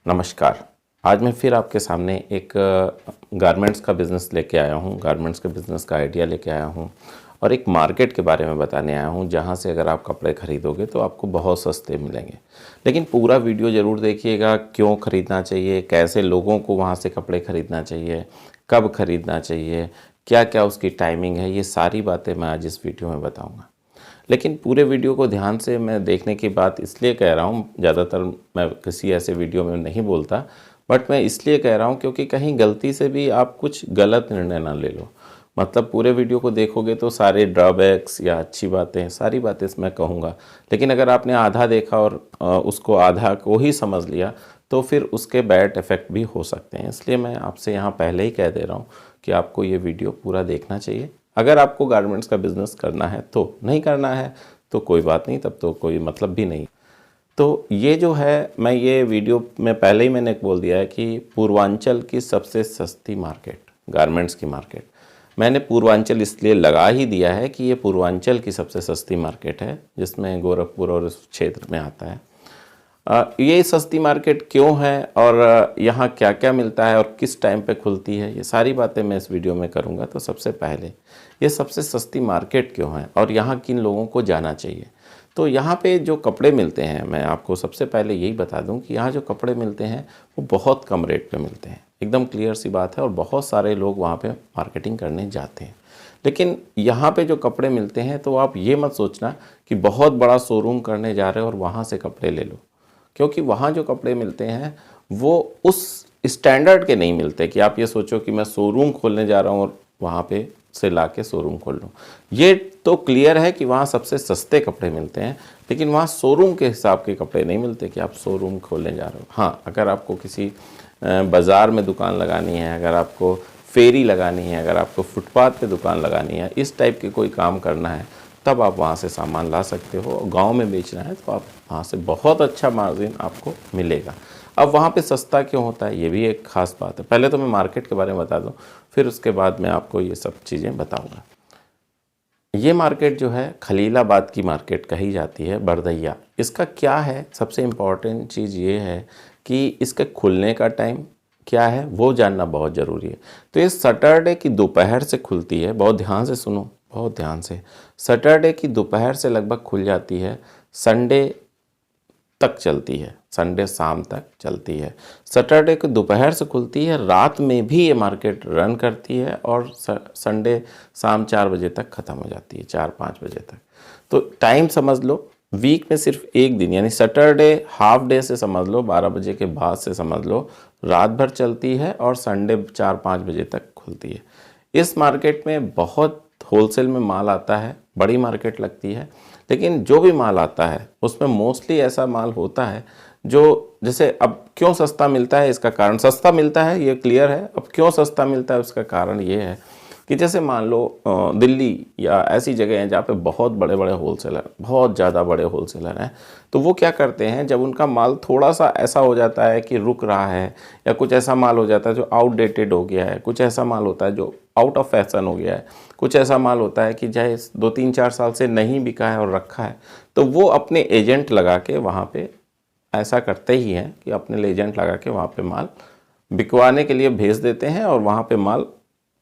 नमस्कार। आज मैं फिर आपके सामने एक गारमेंट्स का बिज़नेस लेके आया हूँ, गारमेंट्स के बिज़नेस का आइडिया लेके आया हूँ और एक मार्केट के बारे में बताने आया हूँ जहाँ से अगर आप कपड़े ख़रीदोगे तो आपको बहुत सस्ते मिलेंगे। लेकिन पूरा वीडियो ज़रूर देखिएगा, क्यों ख़रीदना चाहिए, कैसे लोगों को वहाँ से कपड़े ख़रीदना चाहिए, कब ख़रीदना चाहिए, क्या क्या उसकी टाइमिंग है, ये सारी बातें मैं आज इस वीडियो में बताऊँगा। लेकिन पूरे वीडियो को ध्यान से मैं देखने की बात इसलिए कह रहा हूँ, ज़्यादातर मैं किसी ऐसे वीडियो में नहीं बोलता, बट मैं इसलिए कह रहा हूँ क्योंकि कहीं गलती से भी आप कुछ गलत निर्णय ना ले लो। मतलब पूरे वीडियो को देखोगे तो सारे ड्रॉबैक्स या अच्छी बातें, सारी बातें मैं कहूँगा, लेकिन अगर आपने आधा देखा और उसको आधा को ही समझ लिया तो फिर उसके बैड इफ़ेक्ट भी हो सकते हैं। इसलिए मैं आपसे यहाँ पहले ही कह दे रहा हूँ कि आपको ये वीडियो पूरा देखना चाहिए। अगर आपको गारमेंट्स का बिज़नेस करना है तो, नहीं करना है तो कोई बात नहीं, तब तो कोई मतलब भी नहीं। तो ये जो है, मैं ये वीडियो में पहले ही मैंने बोल दिया है कि पूर्वांचल की सबसे सस्ती मार्केट, गारमेंट्स की मार्केट। मैंने पूर्वांचल इसलिए लगा ही दिया है कि ये पूर्वांचल की सबसे सस्ती मार्केट है, जिसमें गोरखपुर और इस क्षेत्र में आता है। ये सस्ती मार्केट क्यों है और यहाँ क्या क्या मिलता है और किस टाइम पे खुलती है, ये सारी बातें मैं इस वीडियो में करूँगा। तो सबसे पहले ये सबसे सस्ती मार्केट क्यों है और यहाँ किन लोगों को जाना चाहिए। तो यहाँ पे जो कपड़े मिलते हैं, मैं आपको सबसे पहले यही बता दूँ कि यहाँ जो कपड़े मिलते हैं वो बहुत कम रेट पे मिलते हैं, एकदम क्लियर सी बात है। और बहुत सारे लोग वहाँ पे मार्केटिंग करने जाते हैं। लेकिन यहाँ पे जो कपड़े मिलते हैं तो आप ये मत सोचना कि बहुत बड़ा शोरूम करने जा रहे हो और वहाँ से कपड़े ले लो, क्योंकि वहाँ जो कपड़े मिलते हैं वो उस स्टैंडर्ड के नहीं मिलते कि आप ये सोचो कि मैं शोरूम खोलने जा रहा हूँ और वहाँ पे से ला के शोरूम खोल लूँ। ये तो क्लियर है कि वहाँ सबसे सस्ते कपड़े मिलते हैं, लेकिन वहाँ शोरूम के हिसाब के कपड़े नहीं मिलते कि आप शोरूम खोलने जा रहे हो। हाँ, अगर आपको किसी बाज़ार में दुकान लगानी है, अगर आपको फेरी लगानी है, अगर आपको फुटपाथ पे दुकान लगानी है, इस टाइप के कोई काम करना है, तब आप वहाँ से सामान ला सकते हो। गांव में बेचना है तो आप वहाँ से बहुत अच्छा मार्जिन आपको मिलेगा। अब वहाँ पे सस्ता क्यों होता है, ये भी एक ख़ास बात है। पहले तो मैं मार्केट के बारे में बता दूँ, फिर उसके बाद मैं आपको ये सब चीज़ें बताऊँगा। ये मार्केट जो है खलीलाबाद की मार्केट कही जाती है, बरदैया। इसका क्या है, सबसे इम्पॉर्टेंट चीज़ ये है कि इसके खुलने का टाइम क्या है वो जानना बहुत ज़रूरी है। तो ये सैटरडे की दोपहर से खुलती है, बहुत ध्यान से सुनो, बहुत ध्यान से। सैटरडे की दोपहर से लगभग खुल जाती है, संडे तक चलती है, संडे शाम तक चलती है। सैटरडे को दोपहर से खुलती है, रात में भी ये मार्केट रन करती है और संडे शाम 4 बजे तक ख़त्म हो जाती है, 4-5 बजे तक। तो टाइम समझ लो, वीक में सिर्फ एक दिन यानी सैटरडे हाफ डे से समझ लो, 12 बजे के बाद से समझ लो, रात भर चलती है और संडे 4-5 बजे तक खुलती है। इस मार्केट में बहुत होलसेल में माल आता है, बड़ी मार्केट लगती है, लेकिन जो भी माल आता है उसमें मोस्टली ऐसा माल होता है जो, जैसे अब क्यों सस्ता मिलता है, इसका कारण सस्ता मिलता है ये क्लियर है। अब क्यों सस्ता मिलता है उसका कारण ये है कि जैसे मान लो दिल्ली या ऐसी जगह हैं जहाँ पे बहुत बड़े बड़े होलसेलर, बहुत ज़्यादा बड़े होलसेलर हैं, तो वो क्या करते हैं, जब उनका माल थोड़ा सा ऐसा हो जाता है कि रुक रहा है, या कुछ ऐसा माल हो जाता है जो आउटडेटेड हो गया है, कुछ ऐसा माल होता है जो आउट ऑफ फैशन हो गया है, कुछ ऐसा माल होता है कि चाहे 2-3-4 साल से नहीं बिका है और रखा है, तो वो अपने एजेंट लगा के वहाँ पे ऐसा करते ही हैं कि अपने एजेंट लगा के वहाँ पे माल बिकवाने के लिए भेज देते हैं और वहाँ पे माल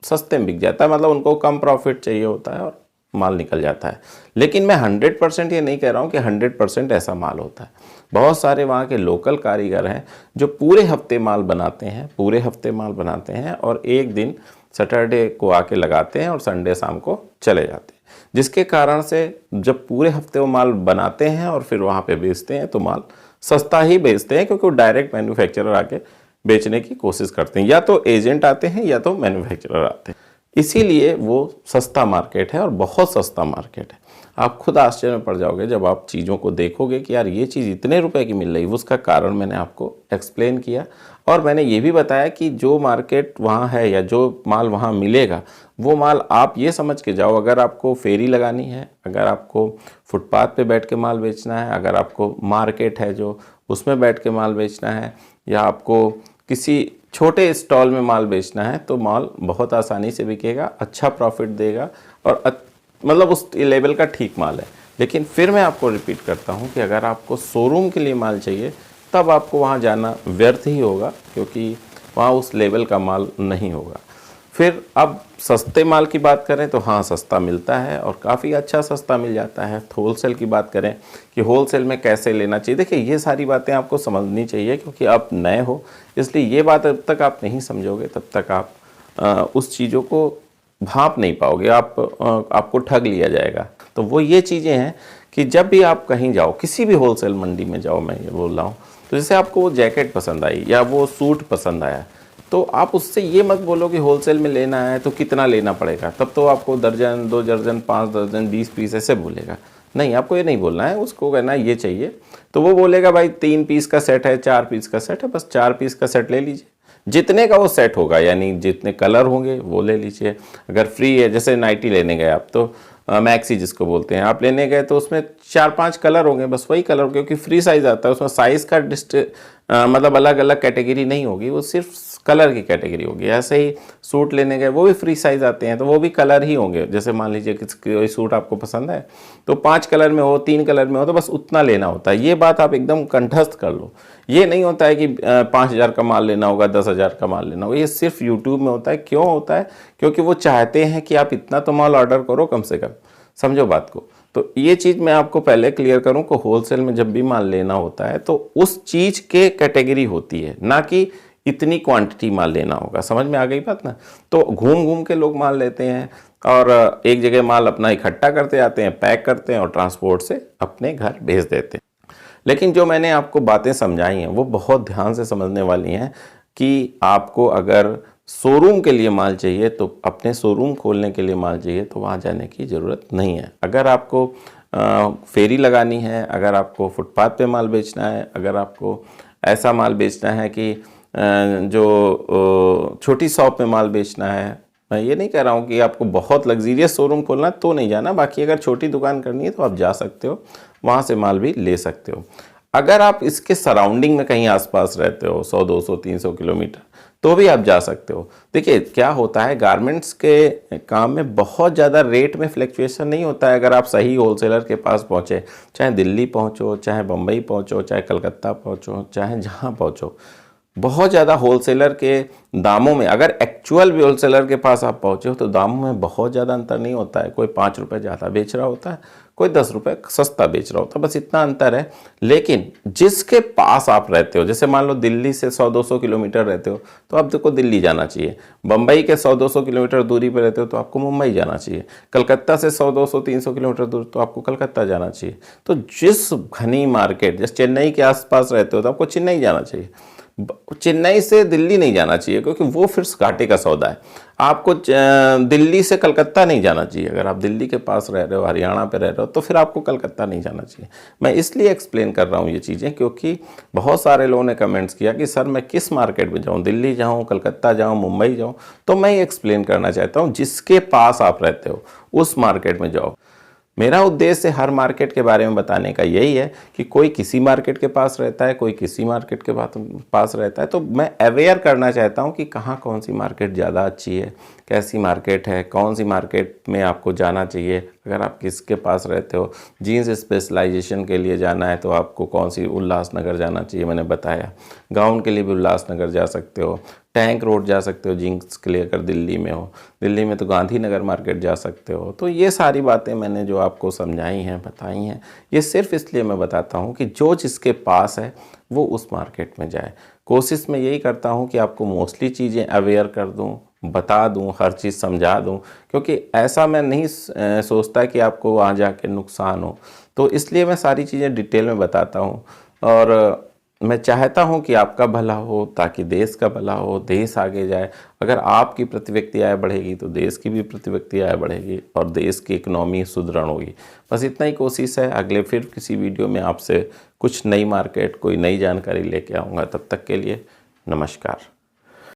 सस्ते में बिक जाता है। मतलब उनको कम प्रॉफिट चाहिए होता है और माल निकल जाता है। लेकिन मैं 100% ये नहीं कह रहा हूँ कि 100% ऐसा माल होता है। बहुत सारे वहाँ के लोकल कारीगर हैं जो पूरे हफ्ते माल बनाते हैं, पूरे हफ्ते माल बनाते हैं और एक दिन सैटरडे को आके लगाते हैं और संडे शाम को चले जाते हैं, जिसके कारण से जब पूरे हफ्ते वो माल बनाते हैं और फिर वहाँ पे बेचते हैं तो माल सस्ता ही बेचते हैं, क्योंकि वो डायरेक्ट मैन्युफैक्चरर आके बेचने की कोशिश करते हैं, या तो एजेंट आते हैं या तो मैन्युफैक्चरर आते हैं। इसीलिए वो सस्ता मार्केट है और बहुत सस्ता मार्केट है। आप खुद आश्चर्य में पड़ जाओगे जब आप चीज़ों को देखोगे कि यार ये चीज़ इतने रुपए की मिल रही है। उसका कारण मैंने आपको एक्सप्लेन किया और मैंने ये भी बताया कि जो मार्केट वहाँ है या जो माल वहाँ मिलेगा, वो माल आप ये समझ के जाओ, अगर आपको फेरी लगानी है, अगर आपको फुटपाथ पे बैठ के माल बेचना है, अगर आपको मार्केट है जो उसमें बैठ के माल बेचना है, या आपको किसी छोटे स्टॉल में माल बेचना है, तो माल बहुत आसानी से बिकेगा, अच्छा प्रॉफिट देगा और मतलब उस लेवल का ठीक माल है। लेकिन फिर मैं आपको रिपीट करता हूँ कि अगर आपको शोरूम के लिए माल चाहिए तब आपको वहाँ जाना व्यर्थ ही होगा, क्योंकि वहाँ उस लेवल का माल नहीं होगा। फिर अब सस्ते माल की बात करें तो हाँ, सस्ता मिलता है और काफ़ी अच्छा सस्ता मिल जाता है। तो होलसेल की बात करें कि होलसेल में कैसे लेना चाहिए, देखिए ये सारी बातें आपको समझनी चाहिए, क्योंकि आप नए हो, इसलिए ये बात जब तक आप नहीं समझोगे तब तक आप उस चीज़ों को भाप नहीं पाओगे, आपको ठग लिया जाएगा। तो वो ये चीज़ें हैं कि जब भी आप कहीं जाओ, किसी भी होलसेल मंडी में जाओ, मैं ये बोल रहा हूँ, तो जैसे आपको वो जैकेट पसंद आई या वो सूट पसंद आया, तो आप उससे ये मत बोलो कि होलसेल में लेना है तो कितना लेना पड़ेगा, तब तो आपको दर्जन, 2 दर्जन, 5 दर्जन, 20 पीस ऐसे बोलेगा। नहीं, आपको ये नहीं बोलना है, उसको कहना है ये चाहिए, तो वो बोलेगा भाई 3 पीस का सेट है, 4 पीस का सेट है, बस 4 पीस का सेट ले लीजिए। जितने का वो सेट होगा, यानी जितने कलर होंगे वो ले लीजिए। अगर फ्री है, जैसे नाइटी लेने गए आप, तो मैक्सी जिसको बोलते हैं, आप लेने गए तो उसमें 4-5 कलर होंगे, बस वही कलर, क्योंकि फ्री साइज़ आता है, उसमें साइज़ का मतलब अलग अलग कैटेगरी नहीं होगी, वो सिर्फ कलर की कैटेगरी होगी। ऐसे ही सूट लेने गए, वो भी फ्री साइज़ आते हैं, तो वो भी कलर ही होंगे। जैसे मान लीजिए कि कोई सूट आपको पसंद है तो 5 कलर में हो, 3 कलर में हो, तो बस उतना लेना होता है। ये बात आप एकदम कंठस्थ कर लो। ये नहीं होता है कि 5,000 का माल लेना होगा, 10,000 का माल लेना होगा। ये सिर्फ यूट्यूब में होता है। क्यों होता है? क्योंकि वो चाहते हैं कि आप इतना तो माल ऑर्डर करो कम से कम। समझो बात को। तो ये चीज़ मैं आपको पहले क्लियर करूं कि होलसेल में जब भी माल लेना होता है तो उस चीज़ के कैटेगरी होती है, ना कि इतनी क्वांटिटी माल लेना होगा। समझ में आ गई बात ना? तो घूम घूम के लोग माल लेते हैं और एक जगह माल अपना इकट्ठा करते आते हैं, पैक करते हैं और ट्रांसपोर्ट से अपने घर भेज देते हैं। लेकिन जो मैंने आपको बातें समझाई हैं वो बहुत ध्यान से समझने वाली हैं कि आपको अगर शोरूम के लिए माल चाहिए, तो अपने शोरूम खोलने के लिए माल चाहिए, तो वहाँ जाने की ज़रूरत नहीं है। अगर आपको फेरी लगानी है, अगर आपको फुटपाथ पे माल बेचना है, अगर आपको ऐसा माल बेचना है कि जो छोटी शॉप में माल बेचना है, मैं ये नहीं कह रहा हूँ कि आपको बहुत लग्जीरियस शोरूम खोलना है तो नहीं जाना। बाकी अगर छोटी दुकान करनी है तो आप जा सकते हो, वहाँ से माल भी ले सकते हो। अगर आप इसके सराउंडिंग में कहीं आसपास रहते हो, 100, 200, 300 किलोमीटर, तो भी आप जा सकते हो। देखिए क्या होता है, गारमेंट्स के काम में बहुत ज़्यादा रेट में फ्लक्चुएशन नहीं होता है। अगर आप सही होलसेलर के पास पहुँचे, चाहे दिल्ली पहुँचो, चाहे बम्बई पहुँचो, चाहे कलकत्ता पहुँचो, चाहे जहाँ पहुँचो, बहुत ज़्यादा होलसेलर के दामों में, अगर एक्चुअल भी होलसेलर के पास आप पहुँचे हो तो दामों में बहुत ज़्यादा अंतर नहीं होता है। कोई 5 रुपये ज़्यादा बेच रहा होता है, कोई 10 रुपये सस्ता बेच रहा होता है, बस इतना अंतर है। लेकिन जिसके पास आप रहते हो, जैसे मान लो दिल्ली से 100-200 किलोमीटर रहते हो तो आपको दिल्ली जाना चाहिए। बम्बई के 100-200 किलोमीटर दूरी पर रहते हो तो आपको मुंबई जाना चाहिए। कलकत्ता से 100-200-300 किलोमीटर दूर तो आपको कलकत्ता जाना चाहिए। तो जिस घनी मार्केट, जैसे चेन्नई के आसपास रहते हो तो आपको चेन्नई जाना चाहिए। चेन्नई से दिल्ली नहीं जाना चाहिए, क्योंकि वो फिर घाटे का सौदा है। आपको दिल्ली से कलकत्ता नहीं जाना चाहिए। अगर आप दिल्ली के पास रह रहे हो, हरियाणा पे रह रहे हो, तो फिर आपको कलकत्ता नहीं जाना चाहिए। मैं इसलिए एक्सप्लेन कर रहा हूँ ये चीज़ें, क्योंकि बहुत सारे लोगों ने कमेंट्स किया कि सर मैं किस मार्केट में जाऊँ, दिल्ली जाऊँ, कलकत्ता जाऊँ, मुंबई जाऊँ। तो मैं ये एक्सप्लेन करना चाहता हूँ, जिसके पास आप रहते हो उस मार्केट में जाओ। मेरा उद्देश्य हर मार्केट के बारे में बताने का यही है कि कोई किसी मार्केट के पास रहता है, कोई किसी मार्केट के पास रहता है, तो मैं अवेयर करना चाहता हूं कि कहाँ कौन सी मार्केट ज़्यादा अच्छी है, कैसी मार्केट है, कौन सी मार्केट में आपको जाना चाहिए। अगर आप किसके पास रहते हो, जीन्स स्पेशलाइजेशन के लिए जाना है तो आपको कौन सी, उल्लासनगर जाना चाहिए, मैंने बताया। गाउन के लिए भी उल्लासनगर जा सकते हो, टैंक रोड जा सकते हो जीन्स के लिए अगर दिल्ली में हो, दिल्ली में तो गांधीनगर मार्केट जा सकते हो। तो ये सारी बातें मैंने जो आपको समझाई हैं, बताई हैं, ये सिर्फ इसलिए मैं बताता हूँ कि जो जिसके पास है वो उस मार्केट में जाए। कोशिश मैं यही करता हूँ कि आपको मोस्टली चीज़ें अवेयर कर दूँ, बता दूँ, हर चीज़ समझा दूँ, क्योंकि ऐसा मैं नहीं सोचता कि आपको वहाँ जाके नुकसान हो। तो इसलिए मैं सारी चीज़ें डिटेल में बताता हूँ और मैं चाहता हूं कि आपका भला हो, ताकि देश का भला हो, देश आगे जाए। अगर आपकी प्रति व्यक्ति आय बढ़ेगी तो देश की भी प्रति व्यक्ति आय बढ़ेगी और देश की इकोनॉमी सुदृढ़ होगी। बस इतना ही कोशिश है। अगले फिर किसी वीडियो में आपसे कुछ नई मार्केट, कोई नई जानकारी लेके आऊँगा। तब तक के लिए नमस्कार।